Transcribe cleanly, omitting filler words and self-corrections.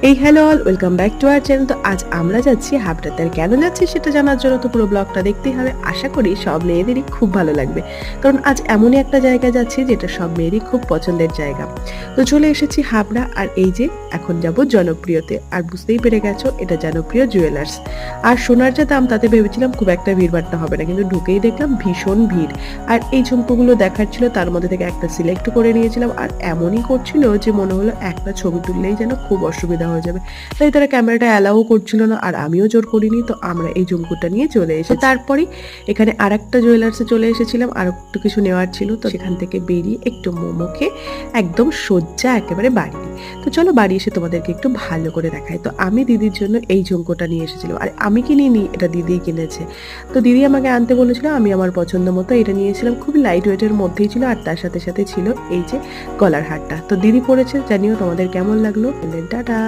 এই hello all, welcome back to our channel. তো আজ আমরা যাচ্ছি হাবড়াতে। আর কেন যাচ্ছি সেটা জানার জন্য তো পুরো ব্লগটা দেখতেই হবে। আশা করি সব মেয়েদেরই খুব ভালো লাগবে, কারণ আজ এমনই একটা জায়গায় যাচ্ছি যেটা সব মেয়েরই খুব পছন্দের জায়গা। তো চলে এসেছি হাবড়া, আর এই যে এখন যাব জনপ্রিয়তে। আর বুঝতেই পেরে গেছো এটা জনপ্রিয় জুয়েলার্স। আর সোনার যে দাম তাতে ভেবেছিলাম খুব একটা ভিড়ভাট্টা হবে না, কিন্তু ঢুকেই দেখলাম ভীষণ ভিড়। আর এই ঝুমকোগুলো দেখার ছিল, তার মধ্যে থেকে একটা সিলেক্ট করে নিয়েছিলাম। আর এমনই করছিল যে মনে হলো একটা ছবি তুললেই যেন খুব অসুবিধা হয়ে যাবে, তাই তারা ক্যামেরাটা অ্যালাও করছিল না। আর আমিও জোর করিনি, তো আমরা এই ঝুমকুটা নিয়ে চলে এসে তারপরে এখানে আর একটা জুয়েলার্সে চলে এসেছিলাম। আর একটু কিছু নেওয়ার ছিল, তো সেখান থেকে বেরিয়ে একটু মোমো খেয়ে একদম সোজা একেবারে বাড়ি। তো চলো বাড়ি এসে তোমাদেরকে একটু ভালো করে দেখাই। তো আমি দিদির জন্য এই ঝুমকোটা নিয়ে এসেছিলাম, আর আমি কিনিনি, এটা দিদিই কিনেছে। তো দিদি আমাকে আনতে বলেছিল, আমি আমার পছন্দ মতো এটা নিয়েছিলাম। খুবই লাইট ওয়েটের মধ্যেই ছিল, আর তার সাথে সাথে ছিল এই যে গলার হারটা। তো দিদি পরেছে, জানিও তোমাদের কেমন লাগলো। টাটা।